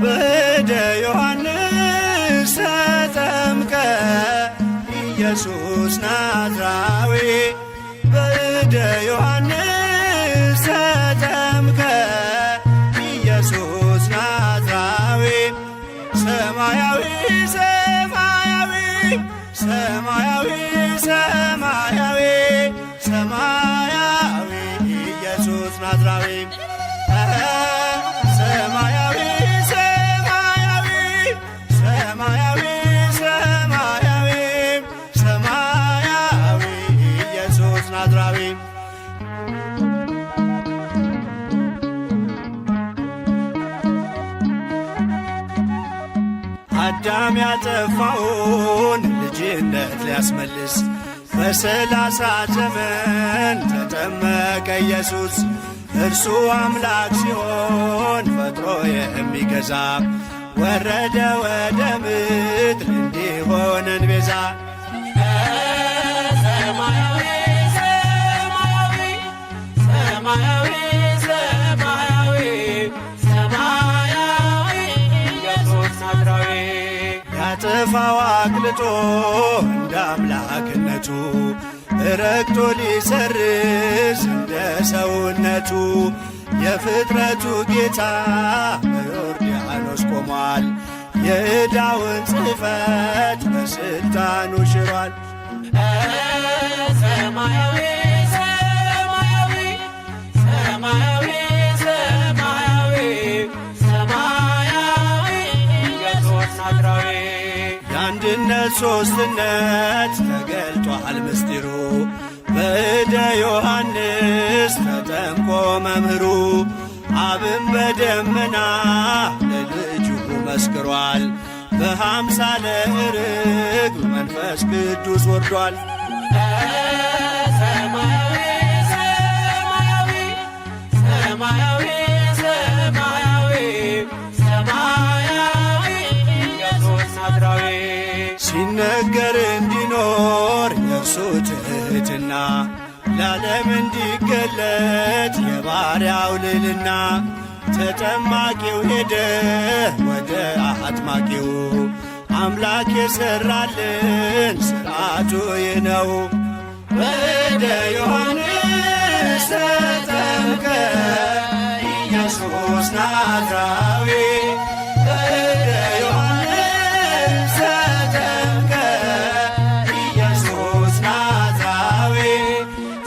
በእደ ዮሐንስ ተጠምቀ ኢየሱስ ናዝራዊ በእደ ዮሐንስ ተጠምቀ ኢየሱስ ናዝራዊ ሰማያዊ ሰማያዊ ሰማያዊ ሰማያዊ ሰማያዊ ኢየሱስ ናዝራዊ ሰማያዊ ሰማያዊ ሰማያዊ ሰማያዊ ሰማያዊ ኢየሱስ ናዝራዊ አዳም ያጠፋውን ልጅነት ሊያስመልስ በ30 ዘመን ተጠመቀ ኢየሱስ። እርሱ አምላክ ሲሆን ፈጥሮ የሚገዛ ወረደ ወደ ምድር እንዲሆነን ቤዛ። ሰማያዊ ሰማያዊ ሰማያዊ ሰማያዊ ሰማያዊ ኢየሱስ ናዝራዊ ያጠፋው አቅልጦ እንደ አምላክነቱ ረግጦ ሊሰርዝ እንደ ሰውነቱ የፍጥረቱ ጌታ በዮርዳኖስ ቆሟል። የዕዳውን ጽሕፈት በሥልጣኑ ሽሯል። ሰማያዊ ሰማያዊ ሰማያዊ ሰማያዊ ሰማያዊ ኢየሱስ ናዝራዊ የአንድነት ሦስትነት ተገልጧል ምስጢሩ በእደ ዮሐንስ ተጠምቆ መምህሩ። አብን በደመና ለልጁ መስክሯል። በአምሳለ ርግብ መንፈስ ቅዱስ ወርዷል። ሰማያዊ ሰማያዊ ሰማያዊ ሰማያዊ ሰማያዊ ኢየሱስ ናዝራዊ ሲነገር እንዲኖር የእርሱ ትሕትና ለዓለም እንዲገለጥ የባሪያው ልዕልና። ተጠማቂው ሄደ ወደ አጥማቂው አምላክ የሠራልን ሥርዓቱ ይህ ነው። በእደ ዮሐንስ ተጠምቀ ኢየሱስ ናዝራዊ በእደ ዮሐንስ ተጠምቀ ኢየሱስ ናዝራዊ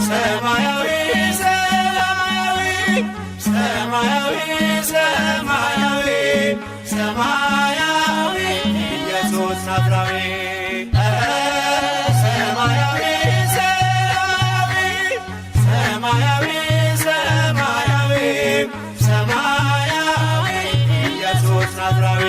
ሰማያዊ ሰማያዊ ሰማያዊ ሰማያዊ ሰማያዊ ኢየሱስ ናዝራዊ ሰማያዊ ሰማያዊ ሰማያዊ ሰማያዊ ሰማያዊ ኢየሱስ ናዝራዊ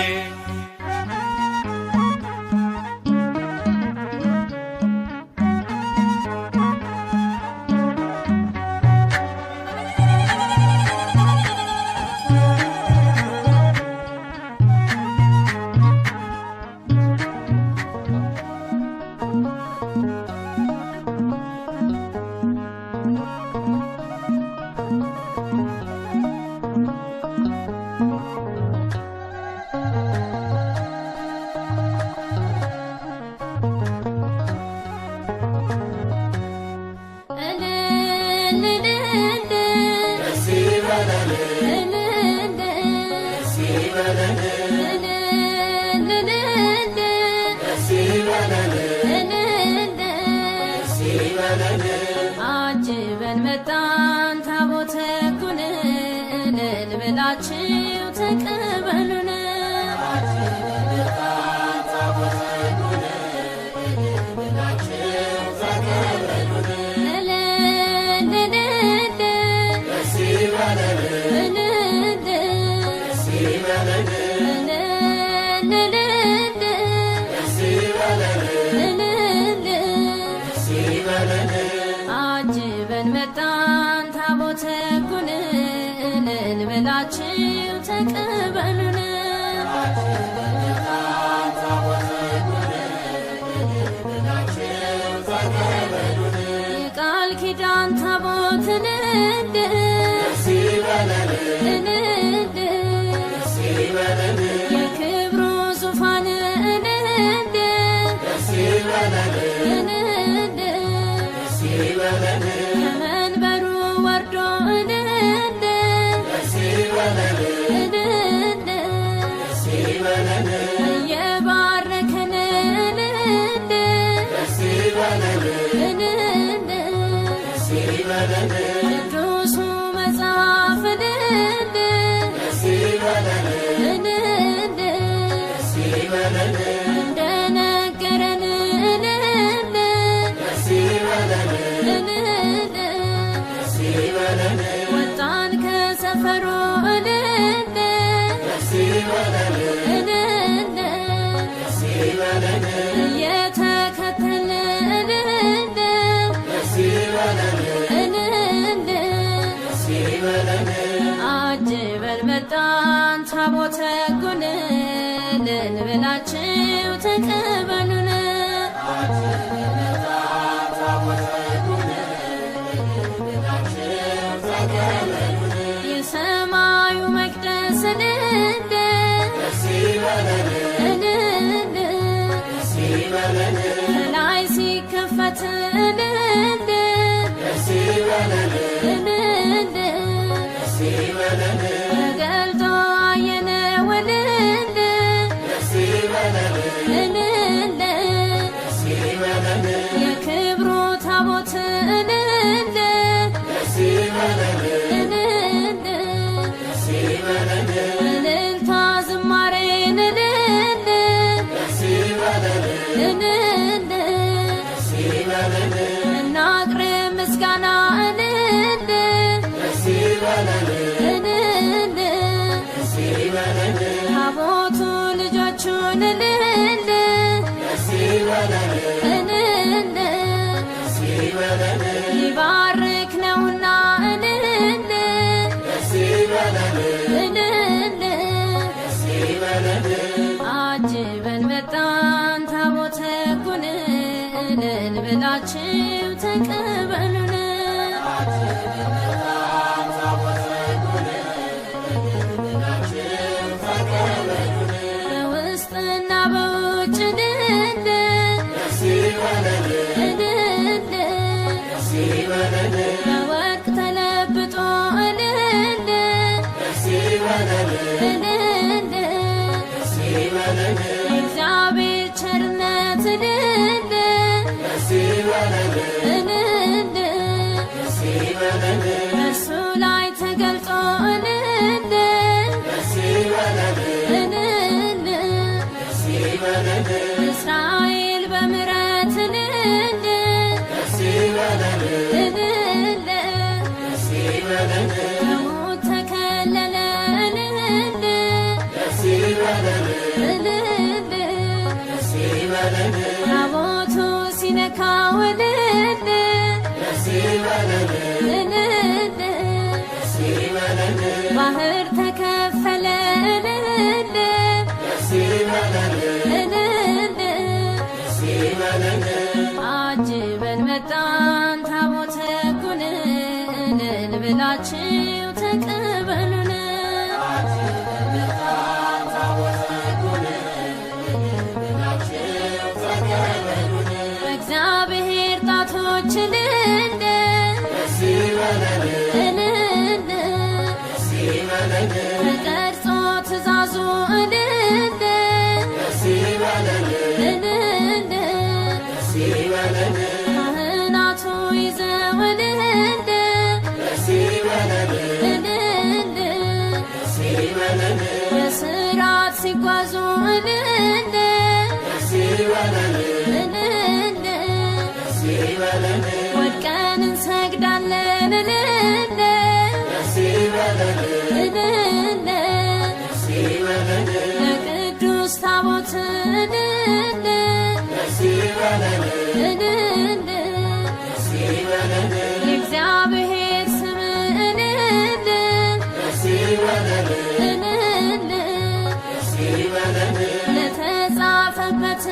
አጅበን መጣን ታቦተ ሕጉን እልል ብላችሁ ተቀበሉን። አጅበን መጣን ታቦተ ሕጉን እልል ብላችሁ ተቀበሉን። የቃል ኪዳን ታቦትን የክብሩ ዙፋን ከመንበሩ ወርዶ እየባረከን ቅዱሱ መጽሐፍ እንደነገረን ወጣን ከሰፈሩ አጅበን መጣን ታቦተ ሕጉን ልንበላችሁ ተቀበሉን። የሰማዩ መቅደስ ከላይ ሲከፈት ተገልጦ አየነው የክብሩ ታቦት እልልታ ዝማሬን እናቅርብ ምስጋና ታቦቱ ልጆቹን ሊባርክ ነውና አጅበን መጣን ታቦተ ሕጉን ልንበላችሁ ተቀበሉን። በውስጥና በውጭ በወርቅ ተለብጦ የእግዚአብሔር ቸርነት በእርሱ ላይ ተገልጦ እስራኤል በምሕረት ከሞት ተከለለ ታቦቱ ሲነካው ባህር ተከፈለ አጅበን መጣን ታቦተ ሕጉን ልንበላችሁ ተቀበሉን። በእግዚአብሔር ጣቶች ተቀርጾ ትእዛዙ ካህናቱ ይዘው በሥርዓት ሲጓዙ ወድቀን እንሰግዳለን ለቅዱስ ታቦት የእግዚአብሔር ስም ለተጻፈበት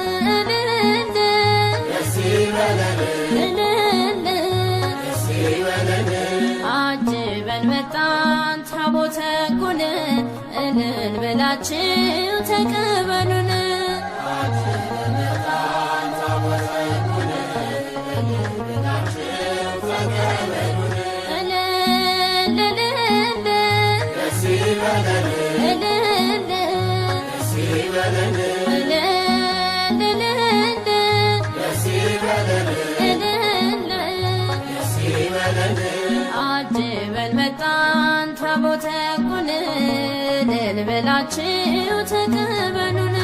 እልል አጅበን መጣን ታቦተ ሕጉን እልል ብላችሁ ተቀበሉን። አጅበን መጣን ታቦተ ሕጉን እልል ብላችሁ ተቀበሉን።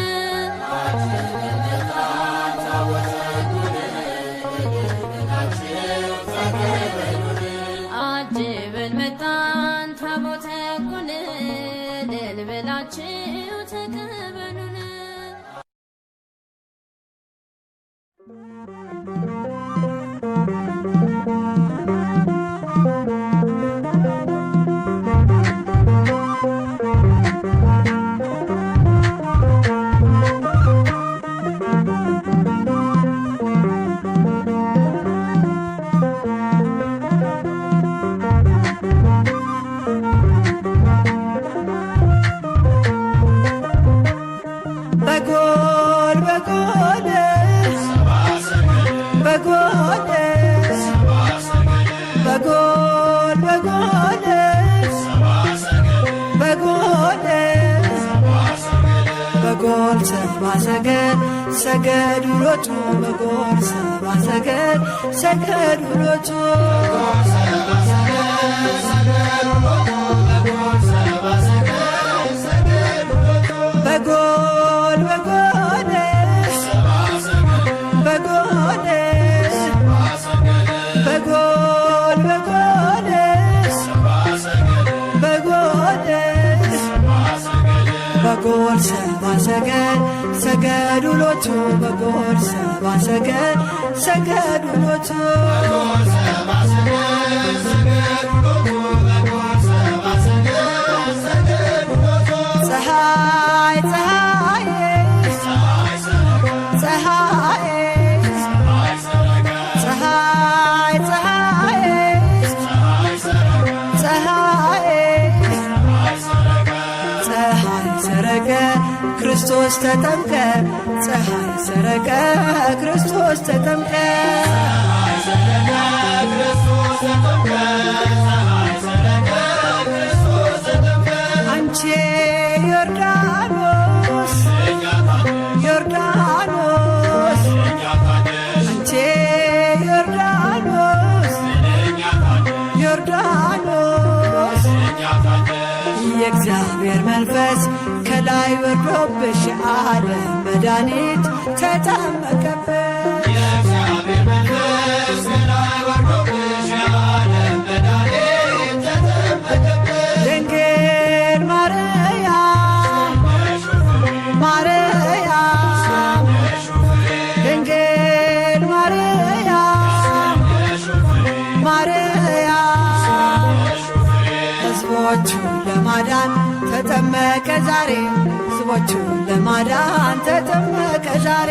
አጅበን መጣን ታቦተ ሕጉን እልል ብላችሁ ተቀበሉን። በጎል በጎል በጎል በጎል በጎል በጎል በጎል ሰባ ሰገድ ሰገዱ ሎቱ በጎል ሰባ ሰገድ ሰገዱ ሎቱ በጎል በጎል በጎል በጎል በጎል በጎል በጎል ሰባ ሰገድ ሰገዱ ሎቱ በጎል ሰባ ሰገድ ሰገዱ ሎቱ ፀሐይ ፀሐይ ፀሐይ ፀሐይ ፀሐይ ፀሐይ ሰረቀ ክርስቶስ ተጠምቀ ፀሐይ ሰረቀ ክርስቶስ ተጠምቀ አንቺ ዮርዳኖስ ዮርዳኖስ አንቺ ዮርዳኖስ ዮርዳኖስ የእግዚአብሔር መንፈስ ከላይ ወርዶብሽ ዓለም መድኃኒት ተጠመቀብሽ። ድንግል ማርያም ማርያም ድንግል ማርያም ማርያም ሕዝቦቹን ለማዳን ተጠመቀ ዛሬ ሕዝቦቹን ለማዳን ተጠመቀ ዛሬ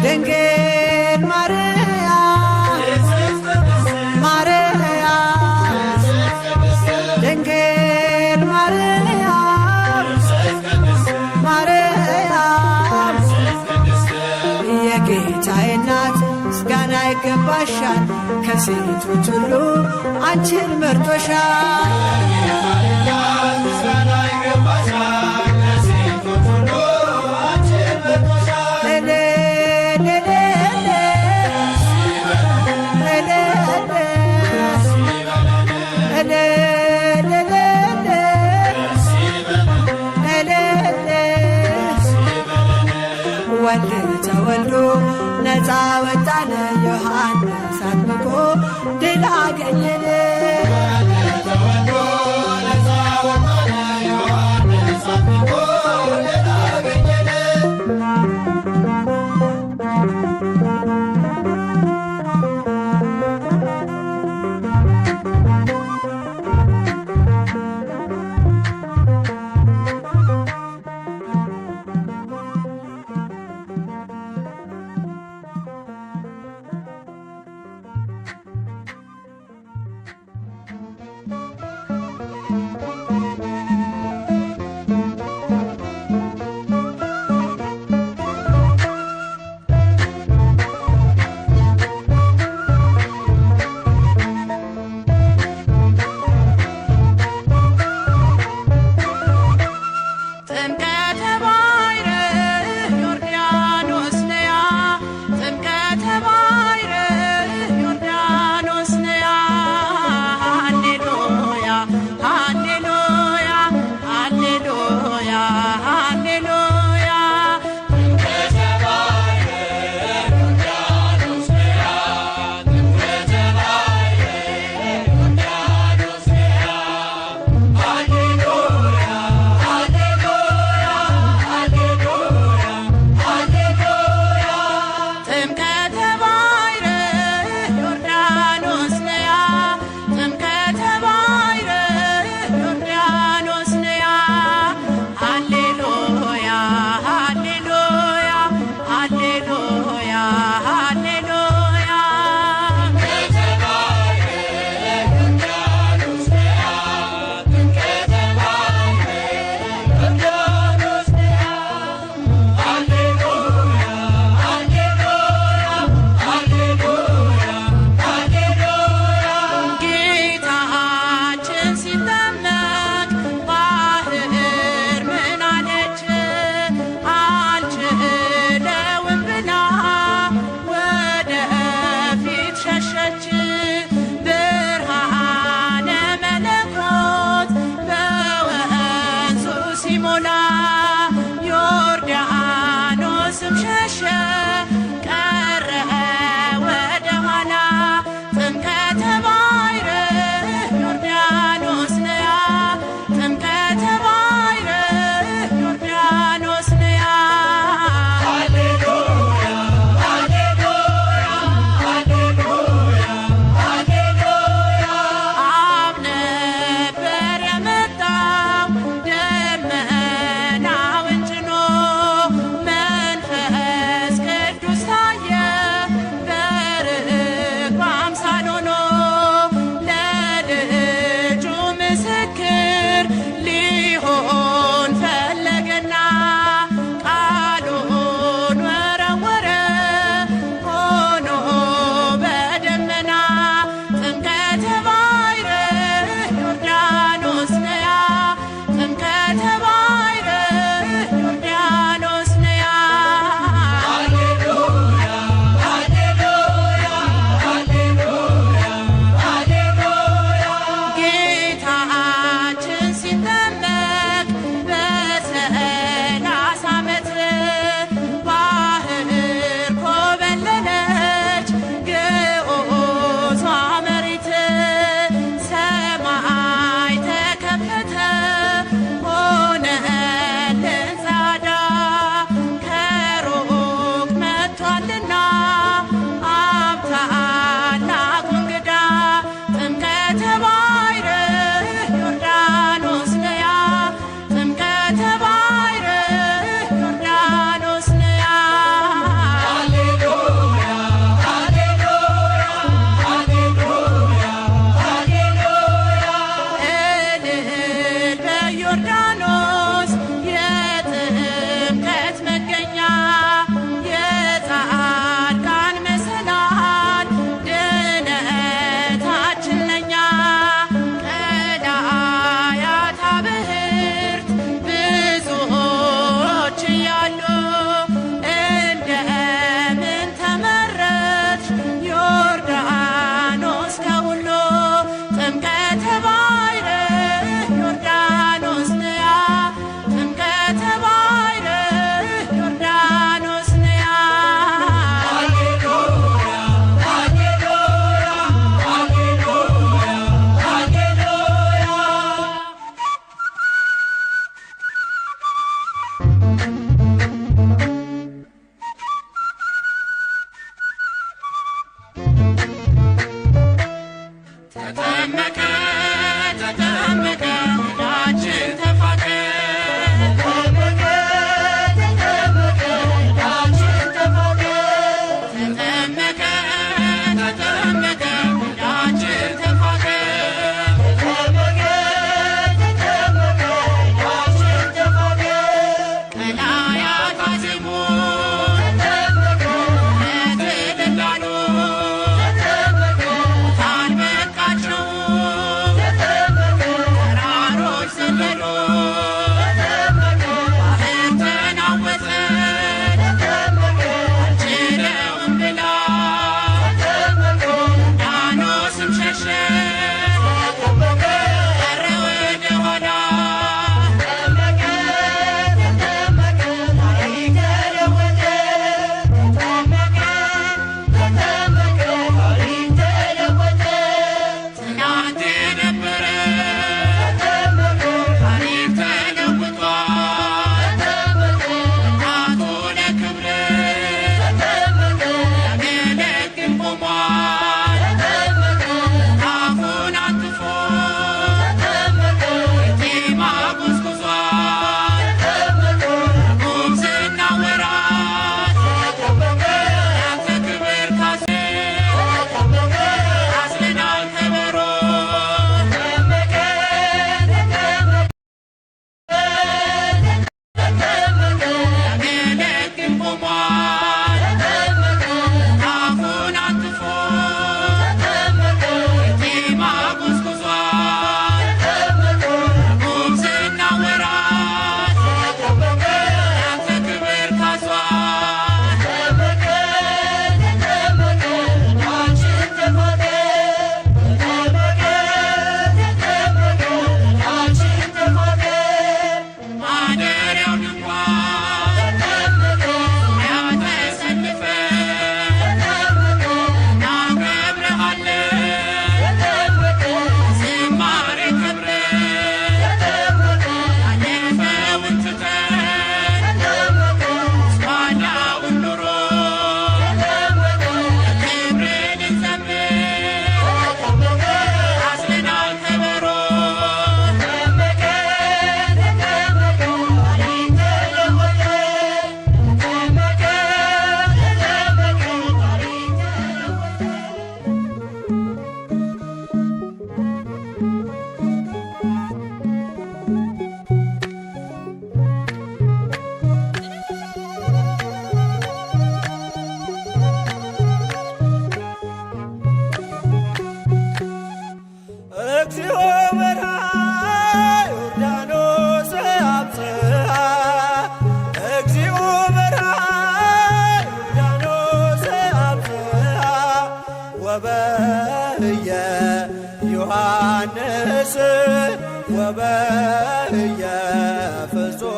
ድንግል ማርያም ማርያም ድንግል ማርያም ማርያም የጌታዬ እናት ምስጋና ይገባሻል ከሴቶች ሁሉ አንቺን መርጦሻል። ወልድ ተወልዶ ነፃ ወጣን ዮሐንስ አጥምቆ ድል አገኘን። ሃሌሉያ ቀላ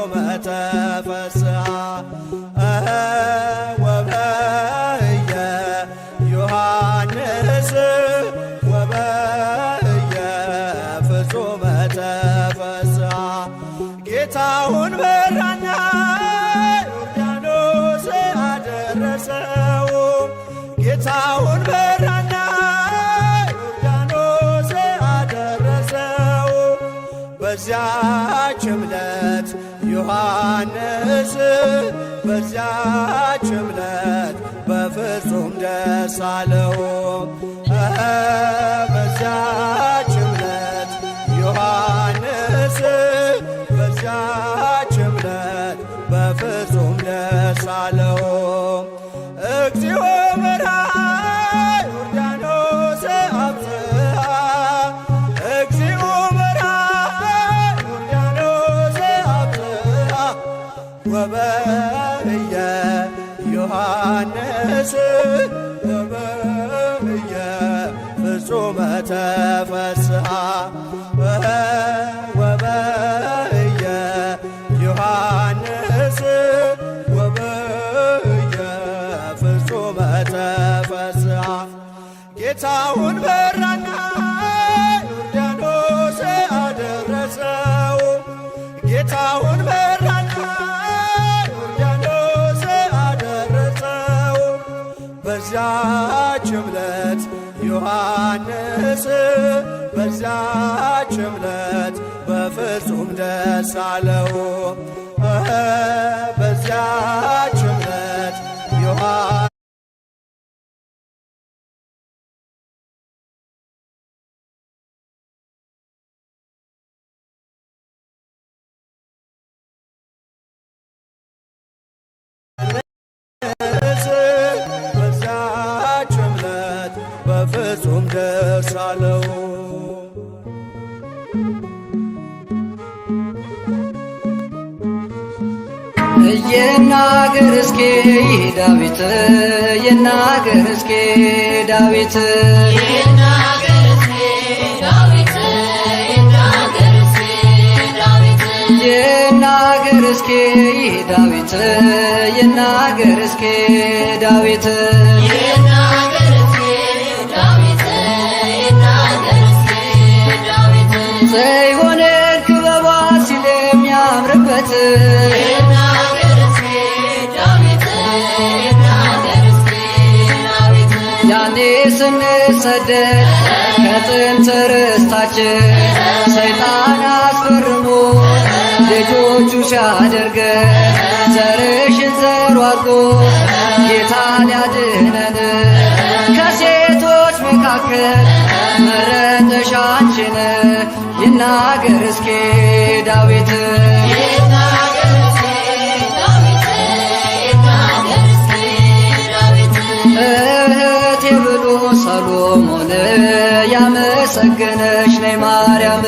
ፍጹመ ተፈስሐ ወበየ ዮሐንስ ወበየ ፍጹመ ተፈስሐ ጌታውን በራና ዮርዳኖስ አደረሰው ጌታውን በራና ዮርዳኖስ አደረሰው በዚያች ዕለት ዮሐንስ በዚያች ዕለት በፍጹም ደስ አለው በዚያች ዕለት ዮሐንስ በዚያች ዕለት በፍጹም ደስ አለው እግዚኦ በርሃ ዮርዳኖስ አብጽሐ እግዚኦ በርሃ ዮርዳኖስ አብጽሐ ወበየ ዮሐንስ ወበየ ፍጹመ ተፈስሐ ወበየ ዮሐንስ ወበየ ፍጹመ ተፈስሐ ጌታውን በራና ዮርዳኖስ አደረሰው ጌታውን በራና ዮርዳኖስ አደረሰው በዚያች ዕለት ዮሐንስ በዚያች ዕለት በፍጹም ደስ አለው በዚያች ዕለት ዮሐንስ በዚያች ዕለት በፍጹም ደስ አለው ይናገር እስኪ ዳዊት ይናገር እስኪ ዳዊት ይናገር እስኪ ዳዊት ይናገር እስኪ ዳዊት ይናገር እስኪ ዳዊት ይናገር እስኪ ዳዊት ይናገር እስኪ ዳዊት ይናገር እስኪ ዳዊት ጽዮንን ክበቧ ሲል የሚያምርበት ይናገር እስኪ ዳዊት ይናገር እስኪ ዳዊት ያኔ ስንሰደድ ከጥንት ርስታችን ሰይጣን አስፈርሞ ልጆቹ ሲያደርገን ዘርሽን ዘሩ አድርጎ ጌታን ያድነን ከሴቶች መካከል መረጠሽ አንቺን ይናገር እስኪ ዳዊት ይናገር እስኪ ዳዊት ይናገር እስኪ ዳዊት እህቴ ብሎ ሰሎሞን ያመሰገነሽ ነይ ማርያም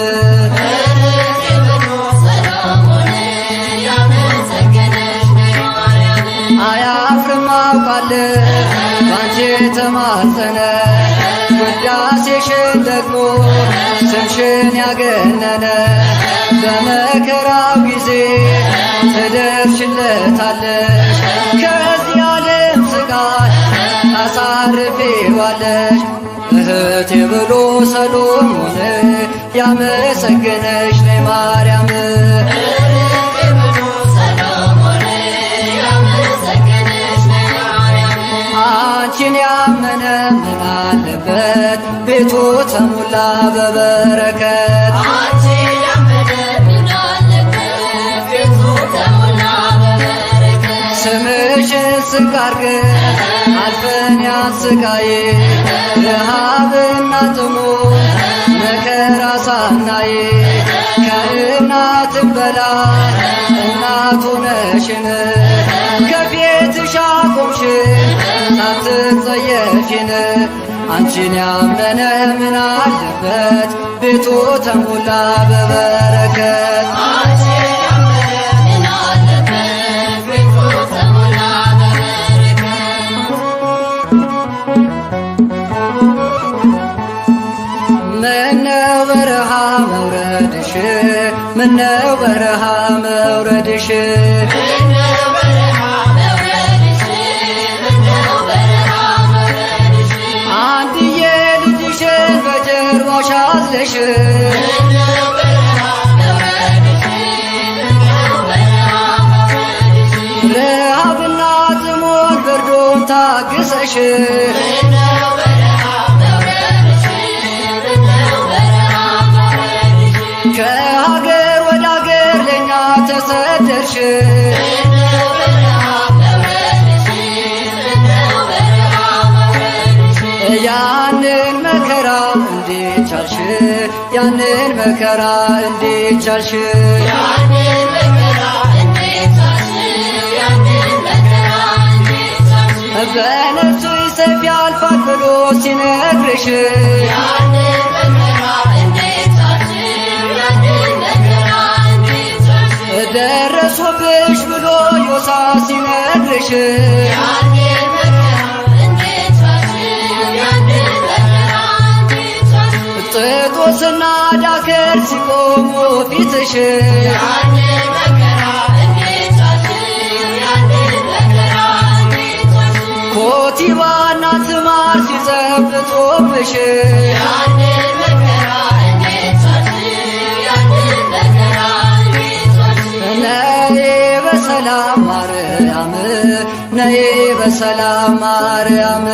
አያፍርም አውቃለሁ ባንቺ የተማጸነ ውዳሴሽን ደግሞ ስምሽን ያገነነ በመከራው ጊዜ ትደርሽለታለሽ ከዚህ ዓለም ስቃይ ታሳርፊዋለሽ እህቴ ብሎ ሰሎሞን ያመሰገነሽ ነይ ማርያም አንቺን ያመነ ምን አለበት ቤቱ ተሞላ በበረከት አንቺን ያመነ ምን አለበት ቤቱ ተሞላ በበረከት ስምሽን ዝቅ አድርገን አልፈን ያን ስቃይ ረሃብና ጥሙን መከራ ሳናይ ከእናትም በላይ እናቱ ነሽን ከፊትሽ አቆምሽን ሳትጸየፊን አንቺን ያመነ ምን አለበት ቤቱ ተሞላ በበረከት አንቺን ያመነ ምን አለበት ቤቱ ተሞላ በበረከት ምነው በረሃ መውረድሽ ምነው በረሃ መውረድሽ መውረድሽ አንድዬ ልጅሽን በጀርባሽ አዝለሽ ረሃብና ጥሞት ብርዱን ታግሰሽ ከሀገር ወደ ሀገር ለእኛ ተሰደርሽ ያንን መከራ እንዴት ቻልሽ? ያንን መከራ እንዴት ቻልሽ? በነፍስሽ ሰይፍ ያልፋል ብሎ ሲነግርሽ ደረሶብሽ ብሎ ዮሳ ሲነግርሽ ጥጦስና ዳከር ሲቆሙ ፊትሽ ኮቲባና ትማር ሲዘብጡብሽ ነይ በሰላም ማርያም ነይ በሰላም ማርያም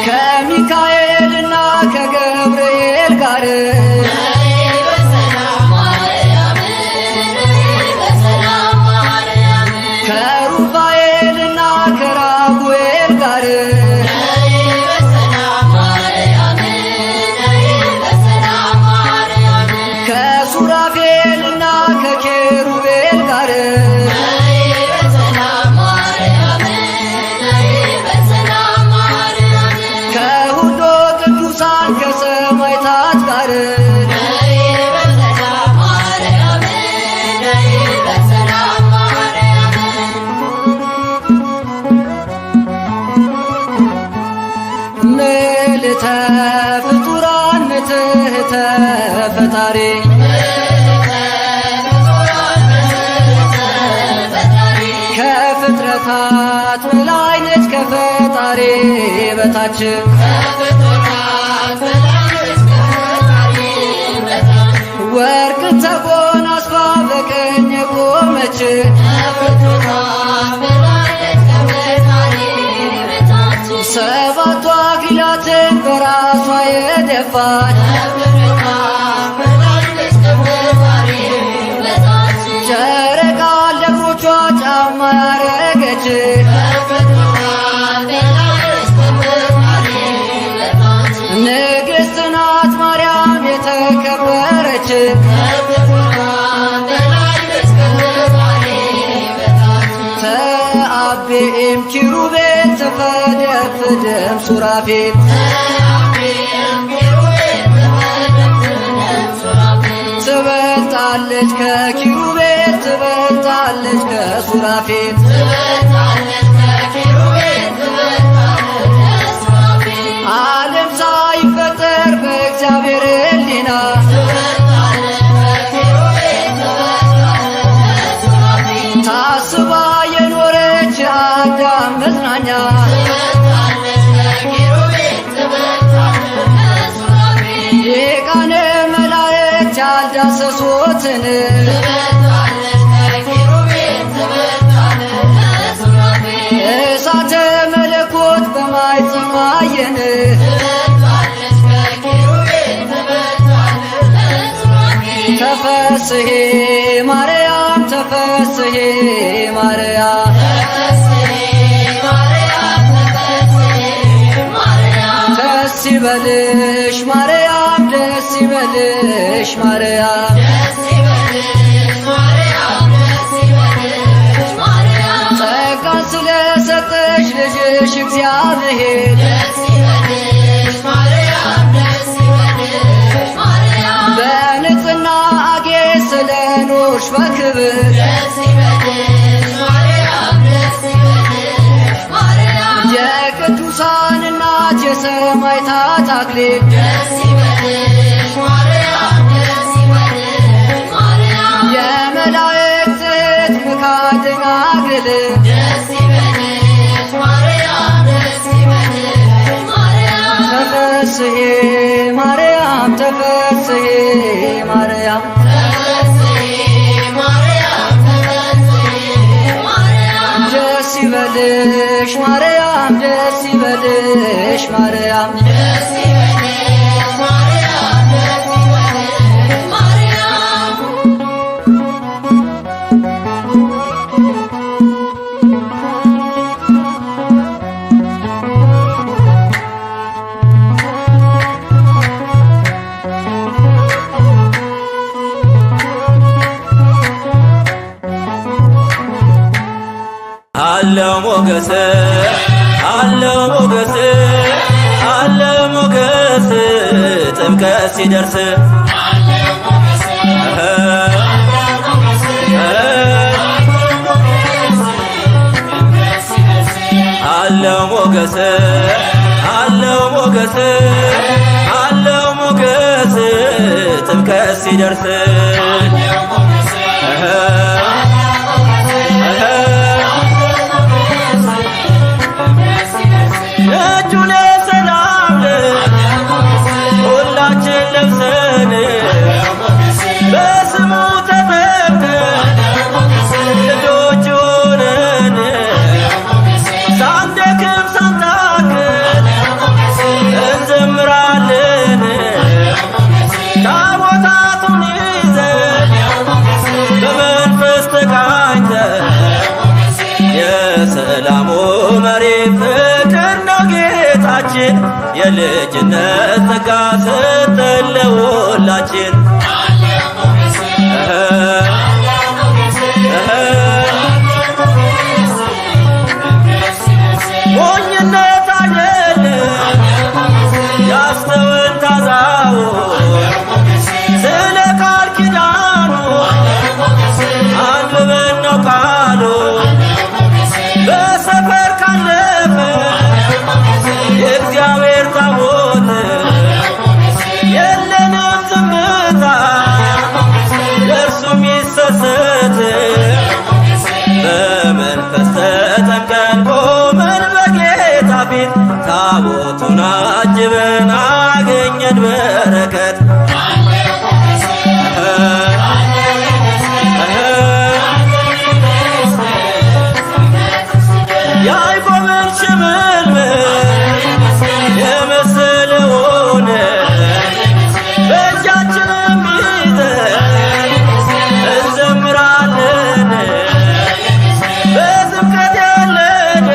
ከሚካኤልና ከገብርኤል ጋር ከሩፋኤልና ከራጉኤል ጋር ከሱራፌልና ከኬሩቤል ጋር ከሁሉ ቅዱሳን ከሰማዕታት ጋር ምልዕተ ፍጡራን ንትሕተ ፈጣሪ ከፍጥረታት በላይ ነች ከፈጣሪ በታች ወርቅን ተጎናጽፋ በቀኝ የቆመች ሰባቱ አክሊላትን በራሷ የደፋች ጨረቃን ለእግሮቿ ጫማ ያረገች ንግሥት ናት ማርያም የተከበረች ተአቤም ኪሩቤል ተፈደፍድም ሱራፌል ትበልጣለች ከኪሩቤል ትበልጣለች ከሱራፌል ዓለም ሳይፈጠር በእግዚአብሔር ሕሊና ታስባ የኖረች አዳም መዝናኛ ሊቃነ መላእክት ያልዳሰሱትን እሳተ መለኮት በማኅፀኗ አየን ተፈስሒ ማርያም ተፈስሒ ማርያም ደስ ይበልሽ ማርያም ደስ ይበልሽ ማርያም ጸጋን ስለሰጠሽ ልጅሽ እግዚአብሔር በንጽሕና አጌጥ ስለኖርሽ በክብር የቅዱሳን እናት የሰማዕታት አክሊል ተፈስሒ ማርያም ተፈስሒ ማርያም ደስ ይበልሽ ማርያም ደስ ይበልሽ ማርያም አለው ሞገስ አለው ሞገስ አለው ሞገስ ጥምቀት ሲደርስ አለው ሞገስ አለው ሞገስ አለው ሞገስ ጥምቀት ሲደርስ እጁን ሰላም ሁላችን ለብሰን በስሙ ተጠምቀን ልጆች ሆነን ሳንደክም ሳንታክት እንዘምራለን ታቦታቱን ይዘን በመንፈስ ተቃኝተን የሰላሙ መሪ ፍቅር ነው ጌታችን የልጅነት ጸጋ ሰጠን ለሁላችን ሞኝነት አይደለም ያስተውን ታዛው ስለ ቃል ኪዳኑ አንብበን ነው ቃሉ በሰፈር ካለፈ የእግዚአብሔር ታቦት የለንም ዝምታ ለእርሱ የሚሰሰት በመንፈስ ተጠምቀን ቆመን በጌታ ፊት ታቦቱን አጅበን አገኘን በረከት ያዕቆብን ሽምልምል የመሰለውን በእጃችንም ይዘን እንዘምራለን በጥምቀት ያለን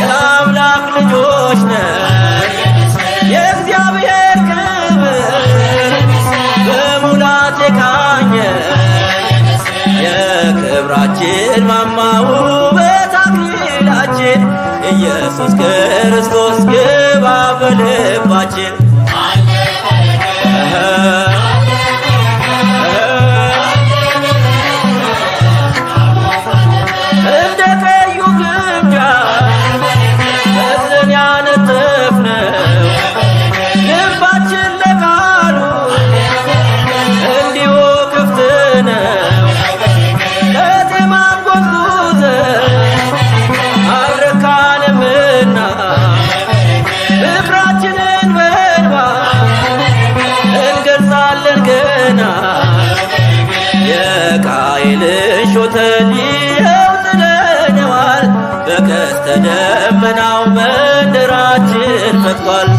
የአምላክ ልጆች ነን የእግዚአብሔር ክብር በሙላት የቃኘ የክብራችን ማማ ውበት አክሊላችን ኢየሱስ ክርስቶስ ግባ በልባችን እንደ ቀዩ ግምጃ በዝን ያነጠፍነው ልባችን ለቃሉ እንዲሁ ክፍት ነው ለዜማም ጎዝጉዘን አልረካንምና ፍቅራችንን በእንባ እንገልጻለን ገና የቃየልን ሾተል ይኸው ጥለነዋል በቀስተ ደመናው መንደራችን ፈጥቷል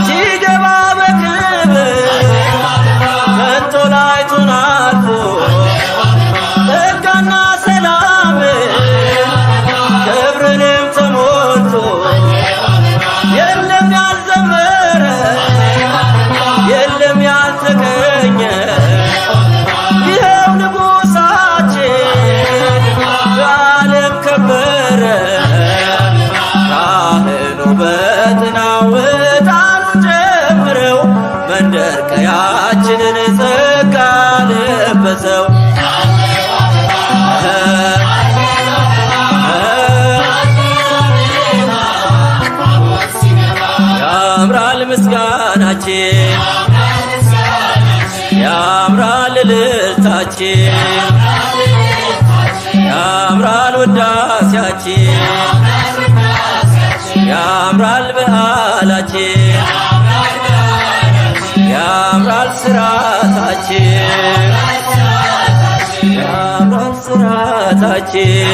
ሲገባ በክብር መንጦላይቱን አልፎ ጸጋና ሰላም ክብርንም ተሞልቶ የለም ያልዘመረ የለም ያልተገኘ ይኸው ንጉሣችን በዓለም ከበረ ካህኑ በጥናው ዕጣኑን ጨምረው መንደር ቀያችንን ጸጋ ለበሰው ያምራል ምስጋናችን ያምራል እልልታችን ውዳሴያችን ያምራል በዓላችን ያምራል ስራታችን ያምራል ስራታችን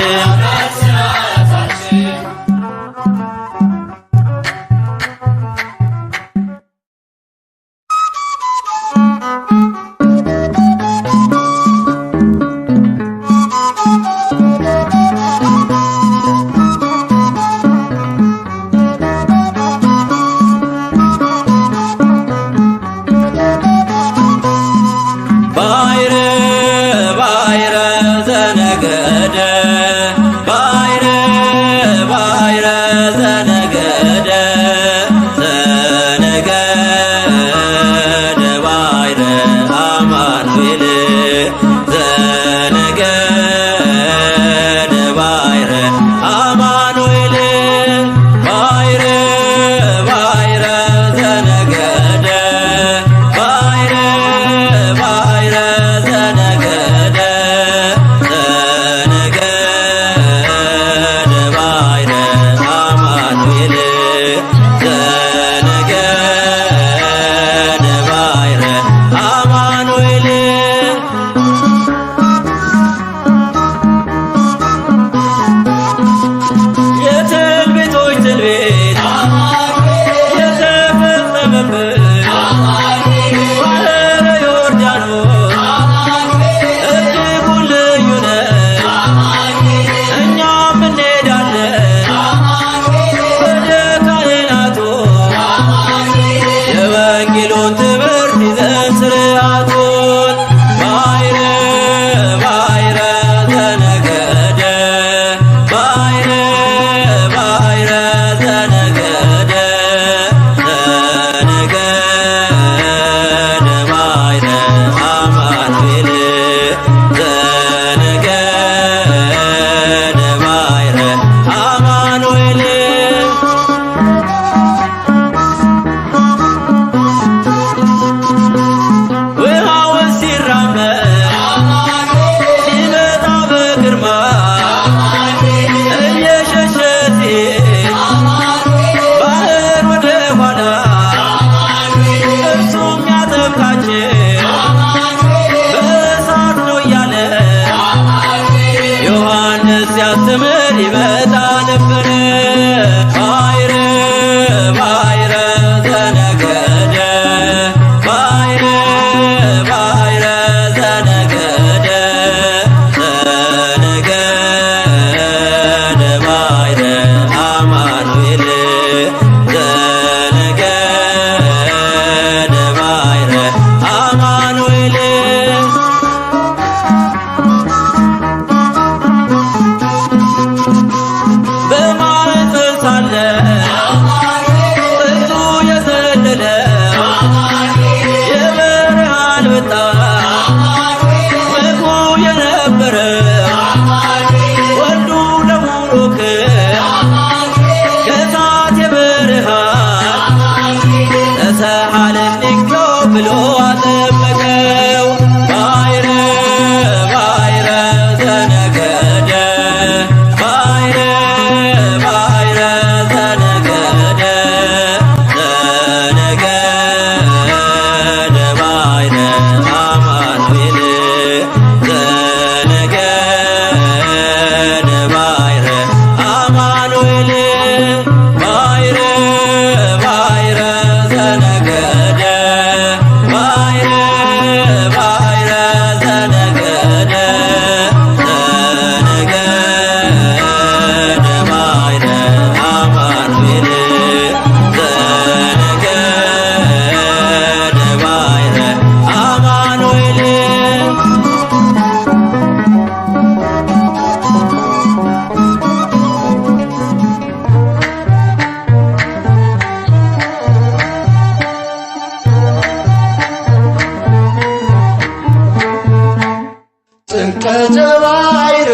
ጥምቀተ ባሕር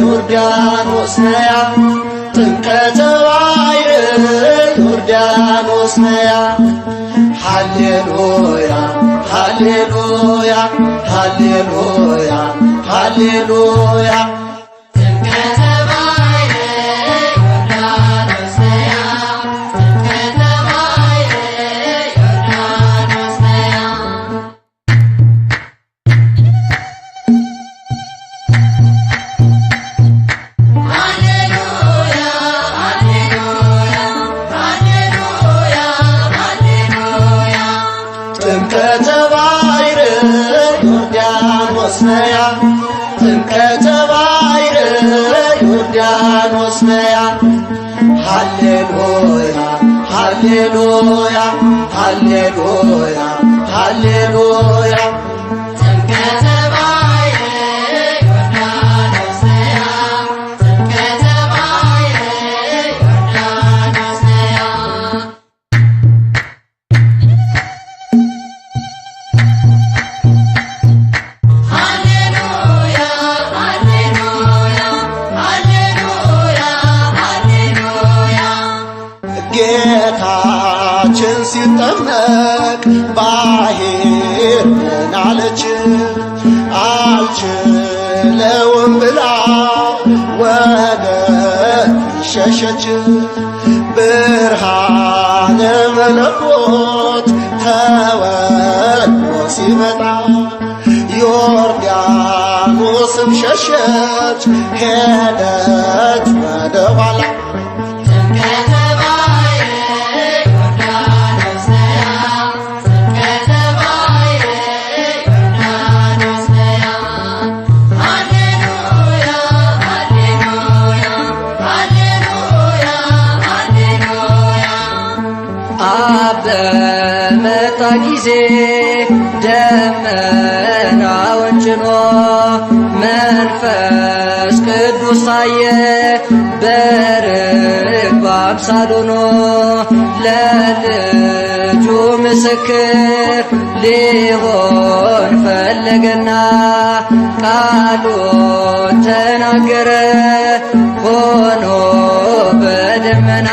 ዮርዳኖስ ነያ ጥምቀተ ባሕር ዮርዳኖስ ነያ ሃሌሉያ ሃሌሉያ ሃሌሉያ ሃሌሉያ ጥምቀተ ባሕር ነያ ሃሌሉያ ሃሌሉያ ሃሌሉያ ሃሌሉያ ጥምቀተ ባሕር ዮርዳኖስ ነያ ጥምቀተ ባሕር ዮርዳኖስ ነያ ሃሌሉያ ሃሌሉያ ሃሌሉያ ሃሌሉያ ጌታችን ሲጠመቅ ባሕር ምን አለች? አልችለውም ብላ ወደ ሸሸች። ብርሃነ መለኮት ተወልዶ ሲመጣ ዮርዳኖስም ሸሸች ሄደች ወደ ኋላ። ጥምቀተ ባሕር ዮርዳኖስ ነያ ጥምቀተ ባሕር ዮርዳኖስ ነያ ሃሌሉያ ሃሌሉያ ሃሌሉያ ሃሌሉያ አብ በመጣ ጊዜ ደመናውን ጭኖ መንፈስ ቅዱስ ታየ በርግብ አምሳል ሆኖ ለልጁ ምስክር ሊሆን ፈለገና ቃሉን ተናገረ ሆኖ በደመና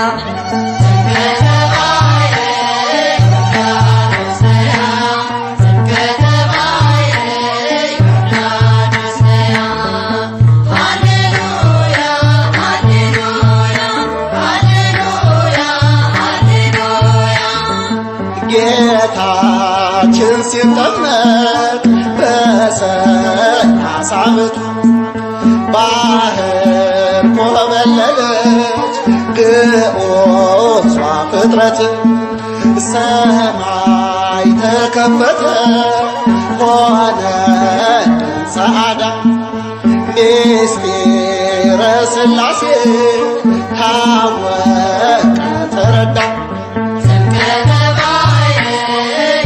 ጥምቀተ ባሕር ዮርዳኖስ ነያ ጥምቀተ ባሕር ዮርዳኖስ ነያ ሃሌሉያ ሃሌሉያ ሃሌሉያ ሃሌሉያ ጌታችን ሲጠመቅ በ30 ዓመቱ ባሕር ኮበለለች ግዑዟ ፍጥረት። ሰማይ ተከፈተ ሆነ ጸዓዳ ምስጢረ ሥላሴ ታወቀ ተረዳ። ጥምቀተ ባሕር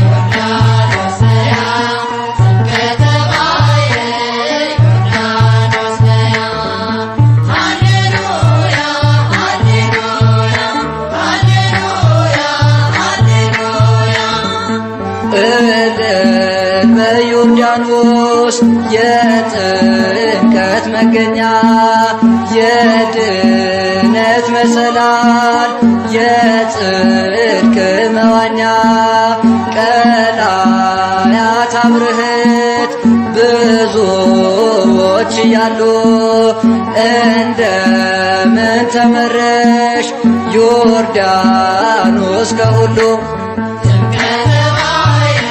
ዮርዳኖስ ነያ ጥምቀተ ባሕር ዮርዳኖስ ነያ ሃሌሉያ ሃሌሉያ ሃሌሉያ ሃሌሉያ እልል በዮርዳኖስ የጥምቀት መገኛ የድነት መሰላል የጽድቅ መዋኛ ቀላያት አብርህት ብዙዎች እያሉ እንደምን ተመረሽ ዮርዳኖስ ከሁሉ ጥምቀተ ባሕር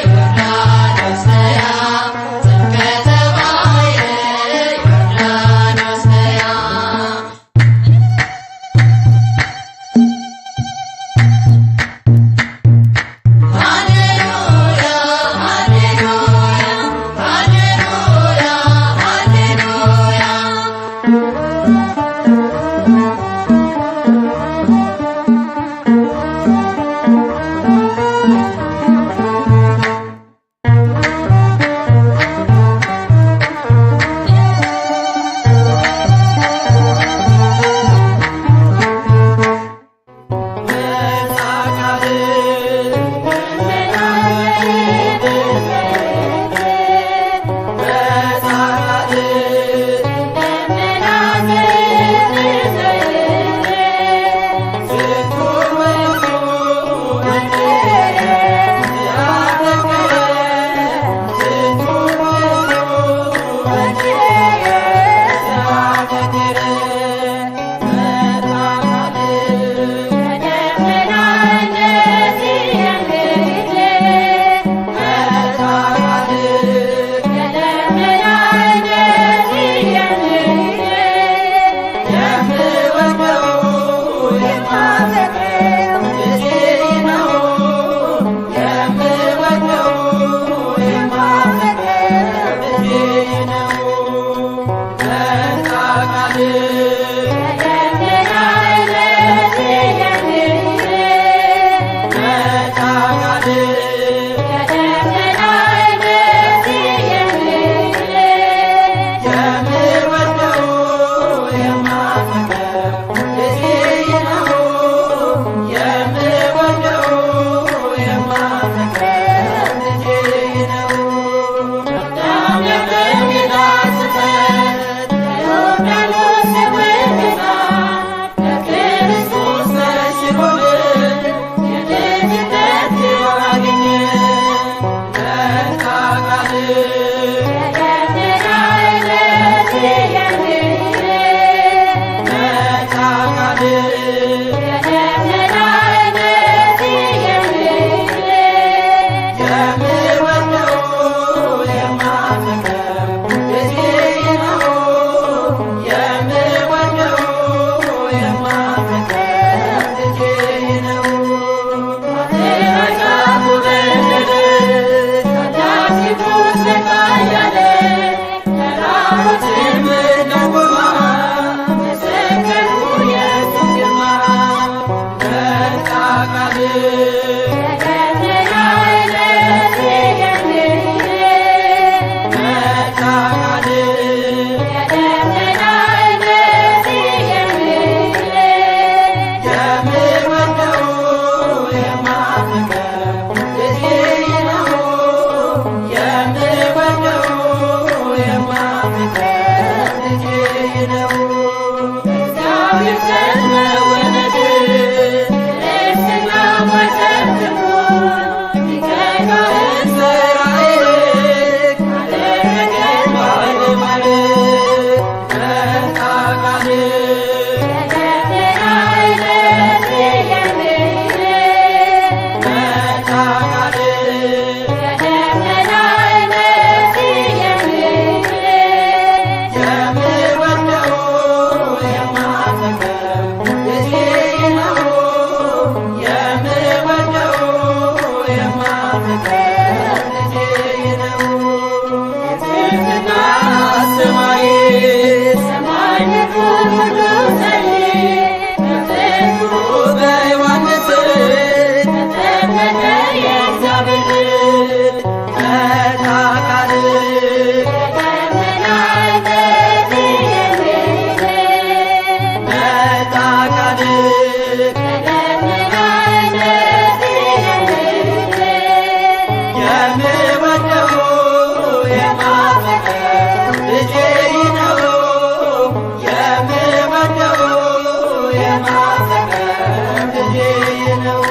ዮርዳኖስ ነያ ጥምቀተ ባሕር ዮርዳኖስ ነያ ሃሌሉያ ሃሌሉያ ሃሌሉያ ሃሌሉያ የተማጸነ ልጄ ነው።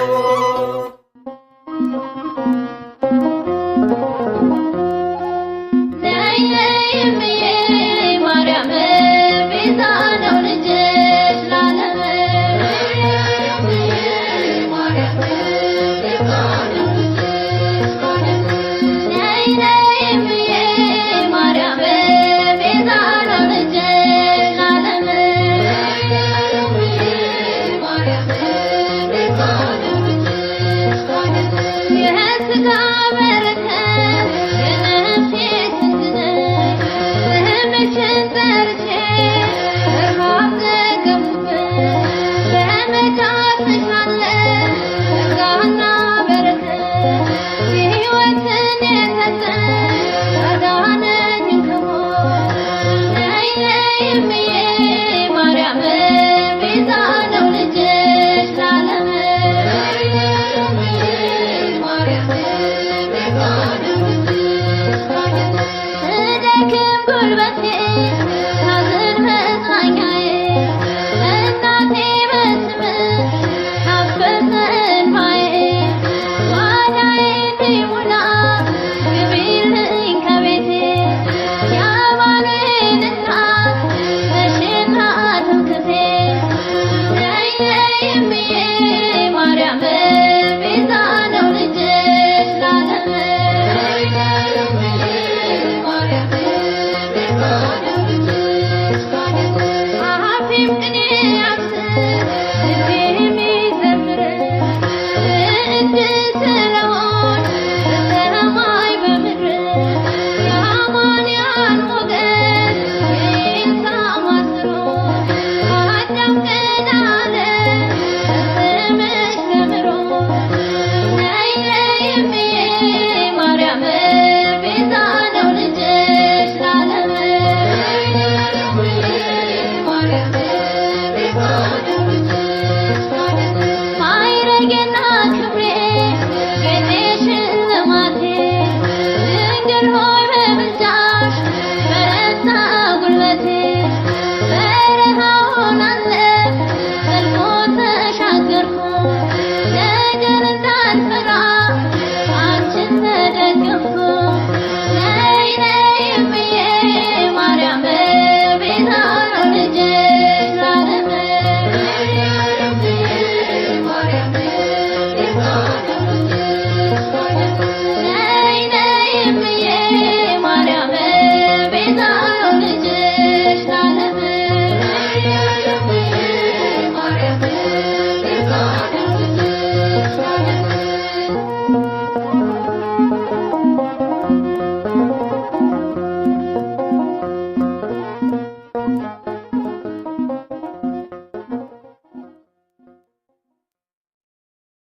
Maria,